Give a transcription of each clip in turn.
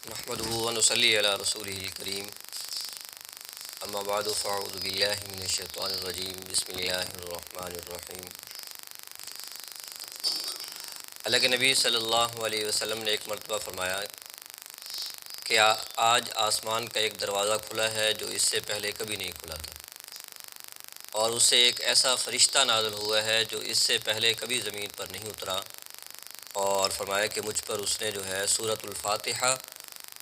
نحمده ونصلي على رسوله الكريم اما بعد فاعوذ بالله من الشیطان الرجیم بسم اللہ الرحمن الرحیم۔ اللہ کے نبی صلی اللہ علیہ وسلم نے ایک مرتبہ فرمایا کہ آج آسمان کا ایک دروازہ کھلا ہے جو اس سے پہلے کبھی نہیں کھلا تھا، اور اس سے ایک ایسا فرشتہ نازل ہوا ہے جو اس سے پہلے کبھی زمین پر نہیں اترا، اور فرمایا کہ مجھ پر اس نے جو ہے سورۃ الفاتحہ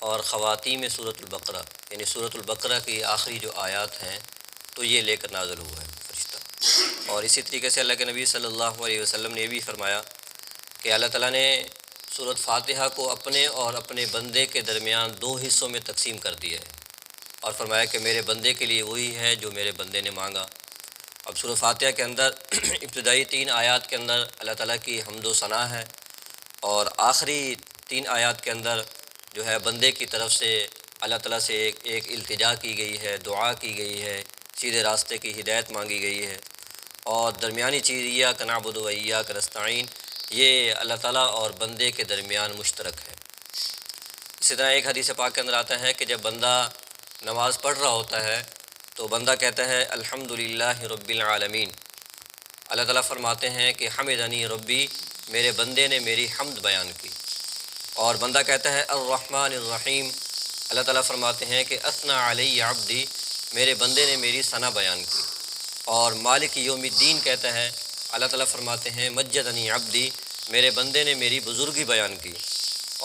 اور خواتیم سورۃ البقرہ یعنی سورۃ البقرہ کی آخری جو آیات ہیں تو یہ لے کر نازل ہوا ہے فرشتہ۔ اور اسی طریقے سے اللہ کے نبی صلی اللہ علیہ وسلم نے یہ بھی فرمایا کہ اللہ تعالیٰ نے سورۃ فاتحہ کو اپنے اور اپنے بندے کے درمیان دو حصوں میں تقسیم کر دیا ہے، اور فرمایا کہ میرے بندے کے لیے وہی ہے جو میرے بندے نے مانگا۔ اب سورۃ فاتحہ کے اندر ابتدائی 3 آیات کے اندر اللہ تعالیٰ کی حمد و ثنا ہے، اور آخری 3 آیات کے اندر جو ہے بندے کی طرف سے اللہ تعالیٰ سے ایک التجا کی گئی ہے، دعا کی گئی ہے، سیدھے راستے کی ہدایت مانگی گئی ہے، اور درمیانی چیز ایاک نعبد و ایاک نستعین یہ اللہ تعالیٰ اور بندے کے درمیان مشترک ہے۔ اسی طرح ایک حدیث پاک کے اندر آتا ہے کہ جب بندہ نماز پڑھ رہا ہوتا ہے تو بندہ کہتا ہے الحمدللہ رب العالمین۔ اللہ تعالیٰ فرماتے ہیں کہ حمدنی ربی، میرے بندے نے میری حمد بیان کی۔ اور بندہ کہتا ہے الرحمن الرحیم، اللہ تعالیٰ فرماتے ہیں کہ اثنا علی عبدی، میرے بندے نے میری ثنا بیان کی۔ اور مالک یوم الدین کہتا ہے، اللہ تعالیٰ فرماتے ہیں مجدنی عبدی، میرے بندے نے میری بزرگی بیان کی۔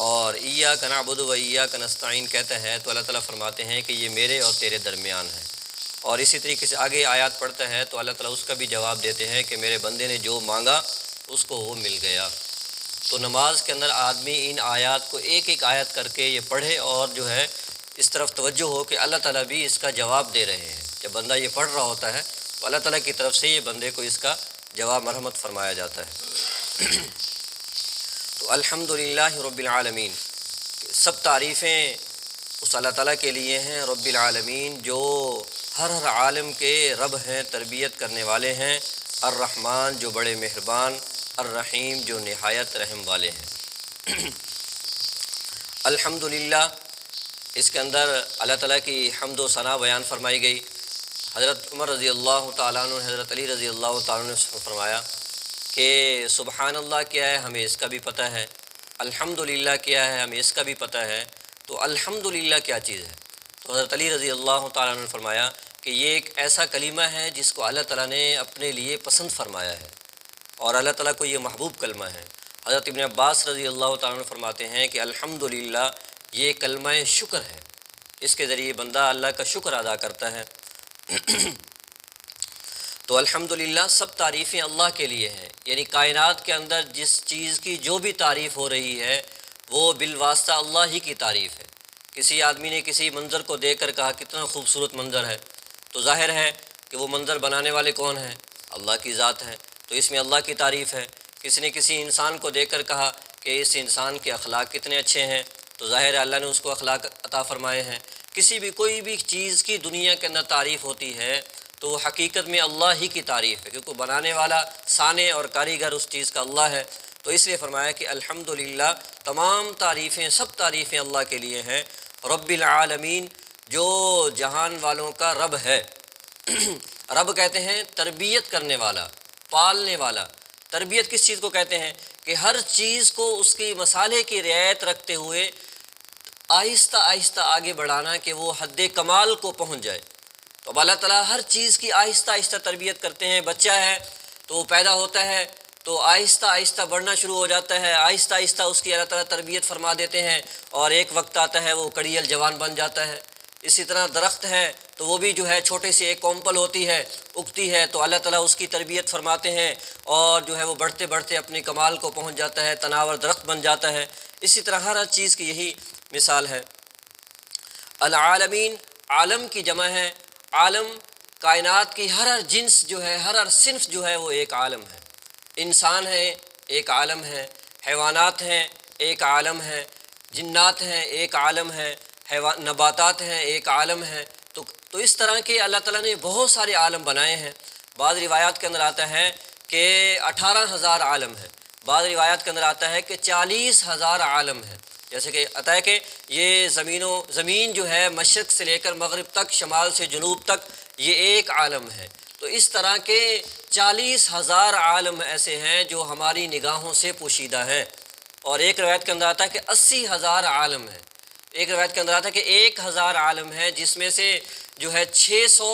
اور ایاک نعبد و ایاک نستعین کہتا ہے تو اللہ تعالیٰ فرماتے ہیں کہ یہ میرے اور تیرے درمیان ہے۔ اور اسی طریقے سے آگے آیات پڑھتا ہے تو اللہ تعالیٰ اس کا بھی جواب دیتے ہیں کہ میرے بندے نے جو مانگا اس کو وہ مل گیا۔ تو نماز کے اندر آدمی ان آیات کو ایک ایک آیت کر کے یہ پڑھے، اور جو ہے اس طرف توجہ ہو کہ اللہ تعالیٰ بھی اس کا جواب دے رہے ہیں۔ جب بندہ یہ پڑھ رہا ہوتا ہے تو اللہ تعالیٰ کی طرف سے یہ بندے کو اس کا جواب مرحمت فرمایا جاتا ہے۔ تو الحمدللہ رب العالمین، سب تعریفیں اس اللہ تعالیٰ کے لیے ہیں رب العالمین، جو ہر عالم کے رب ہیں، تربیت کرنے والے ہیں، الرحمن جو بڑے مہربان، الرحیم جو نہایت رحم والے ہیں۔ الحمدللہ، اس کے اندر اللہ تعالیٰ کی حمد و ثنا بیان فرمائی گئی۔ حضرت عمر رضی اللہ تعالیٰ عنہ، حضرت علی رضی اللہ تعالیٰ عنہ نے فرمایا کہ سبحان اللہ کیا ہے ہمیں اس کا بھی پتہ ہے، الحمدللہ کیا ہے ہمیں اس کا بھی پتہ ہے، تو الحمدللہ کیا چیز ہے؟ تو حضرت علی رضی اللہ تعالیٰ عنہ نے فرمایا کہ یہ ایک ایسا کلمہ ہے جس کو اللہ تعالیٰ نے اپنے لیے پسند فرمایا ہے، اور اللہ تعالیٰ کو یہ محبوب کلمہ ہے۔ حضرت ابن عباس رضی اللہ تعالیٰ عنہ فرماتے ہیں کہ الحمدللہ یہ کلمہ شکر ہے، اس کے ذریعے بندہ اللہ کا شکر ادا کرتا ہے۔ تو الحمدللہ سب تعریفیں اللہ کے لیے ہیں، یعنی کائنات کے اندر جس چیز کی جو بھی تعریف ہو رہی ہے وہ بالواسطہ اللہ ہی کی تعریف ہے۔ کسی آدمی نے کسی منظر کو دیکھ کر کہا کتنا خوبصورت منظر ہے، تو ظاہر ہے کہ وہ منظر بنانے والے کون ہیں؟ اللہ کی ذات ہے، تو اس میں اللہ کی تعریف ہے۔ کسی نے کسی انسان کو دیکھ کر کہا کہ اس انسان کے اخلاق کتنے اچھے ہیں، تو ظاہر ہے اللہ نے اس کو اخلاق عطا فرمائے ہیں۔ کسی بھی کوئی بھی چیز کی دنیا کے اندر تعریف ہوتی ہے تو وہ حقیقت میں اللہ ہی کی تعریف ہے، کیونکہ بنانے والا، صانع اور کاریگر اس چیز کا اللہ ہے۔ تو اس لیے فرمایا کہ الحمدللہ تمام تعریفیں، سب تعریفیں اللہ کے لیے ہیں، رب العالمین جو جہان والوں کا رب ہے۔ رب کہتے ہیں تربیت کرنے والا، پالنے والا۔ تربیت کس چیز کو کہتے ہیں؟ کہ ہر چیز کو اس کی مصالحے کی رعایت رکھتے ہوئے آہستہ آہستہ آگے بڑھانا کہ وہ حد کمال کو پہنچ جائے۔ تو اب اللہ تعالیٰ ہر چیز کی آہستہ آہستہ تربیت کرتے ہیں۔ بچہ ہے تو وہ پیدا ہوتا ہے تو آہستہ آہستہ بڑھنا شروع ہو جاتا ہے، آہستہ آہستہ اس کی اللہ تعالیٰ تربیت فرما دیتے ہیں، اور ایک وقت آتا ہے وہ کڑیل جوان بن جاتا ہے۔ اسی طرح درخت ہے تو وہ بھی جو ہے چھوٹے سے ایک کومپل ہوتی ہے، اگتی ہے، تو اللہ تعالیٰ اس کی تربیت فرماتے ہیں، اور جو ہے وہ بڑھتے بڑھتے اپنے کمال کو پہنچ جاتا ہے، تناور درخت بن جاتا ہے۔ اسی طرح ہر چیز کی یہی مثال ہے۔ العالمین، عالم کی جمع ہے۔ عالم کائنات کی ہر جنس جو ہے، ہر صنف جو ہے وہ ایک عالم ہے۔ انسان ہے ایک عالم ہے، حیوانات ہیں ایک عالم ہے، جنات ہیں ایک عالم ہے، نباتات ہیں ایک عالم ہے۔ تو اس طرح کے اللہ تعالیٰ نے بہت سارے عالم بنائے ہیں۔ بعض روایات کے اندر آتا ہے کہ 18,000 عالم ہیں، بعض روایات کے اندر آتا ہے کہ 40,000 عالم ہیں۔ جیسے کہ آتا ہے کہ یہ زمین جو ہے مشرق سے لے کر مغرب تک، شمال سے جنوب تک، یہ ایک عالم ہے۔ تو اس طرح کے 40,000 عالم ایسے ہیں جو ہماری نگاہوں سے پوشیدہ ہیں۔ اور ایک روایت کے اندر آتا ہے کہ 80,000 عالم ہیں۔ ایک روایت کے اندر آتا ہے کہ 1,000 عالم ہے، جس میں سے جو ہے 600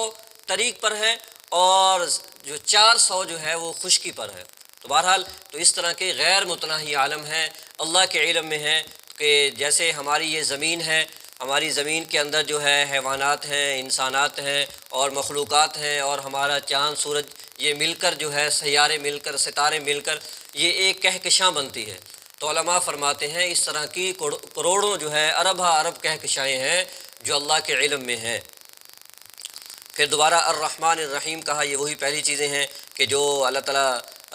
طریق پر ہے اور جو 400 جو ہے وہ خشکی پر ہے۔ تو بہرحال تو اس طرح کے غیر متناہی عالم ہیں، اللہ کے علم میں ہے کہ جیسے ہماری یہ زمین ہے، ہماری زمین کے اندر جو ہے حیوانات ہیں، انسانات ہیں اور مخلوقات ہیں، اور ہمارا چاند سورج یہ مل کر جو ہے، سیارے مل کر، ستارے مل کر یہ ایک کہکشاں بنتی ہے۔ تو علماء فرماتے ہیں اس طرح کی کروڑوں جو ہے، ارب کہکشائیں ہیں جو اللہ کے علم میں ہیں۔ پھر دوبارہ الرحمن الرحیم کہا، یہ وہی پہلی چیزیں ہیں کہ جو اللہ تعالیٰ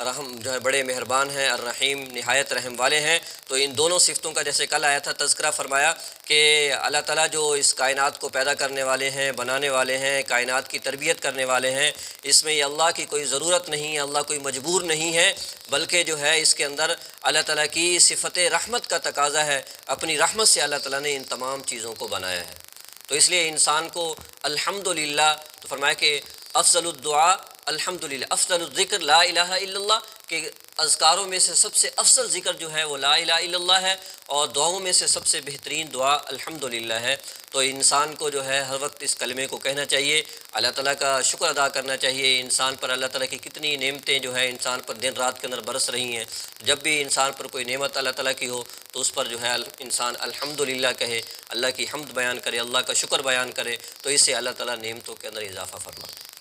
رحم جو ہے بڑے مہربان ہیں، الرحیم نہایت رحم والے ہیں۔ تو ان دونوں صفتوں کا جیسے کل آیا تھا تذکرہ فرمایا کہ اللہ تعالیٰ جو اس کائنات کو پیدا کرنے والے ہیں، بنانے والے ہیں، کائنات کی تربیت کرنے والے ہیں، اس میں یہ اللہ کی کوئی ضرورت نہیں ہے، اللہ کوئی مجبور نہیں ہے، بلکہ جو ہے اس کے اندر اللہ تعالیٰ کی صفت رحمت کا تقاضا ہے۔ اپنی رحمت سے اللہ تعالیٰ نے ان تمام چیزوں کو بنایا ہے۔ تو اس لیے انسان کو الحمدللہ، تو فرمایا کہ افضل الدعاء الحمدللہ، افضل الذکر لا الہ الا اللہ، کہ اذکاروں میں سے سب سے افضل ذکر جو ہے وہ لا الہ الا اللہ ہے، اور دعاؤں میں سے سب سے بہترین دعا الحمدللہ ہے۔ تو انسان کو جو ہے ہر وقت اس کلمے کو کہنا چاہیے، اللہ تعالیٰ کا شکر ادا کرنا چاہیے۔ انسان پر اللہ تعالیٰ کی کتنی نعمتیں جو ہے انسان پر دن رات کے اندر برس رہی ہیں۔ جب بھی انسان پر کوئی نعمت اللہ تعالیٰ کی ہو تو اس پر جو ہے انسان الحمدللہ کہے، اللہ کی حمد بیان کرے، اللہ کا شکر بیان کرے، تو اس سے اللہ تعالیٰ نعمتوں کے اندر اضافہ فرماتا ہے۔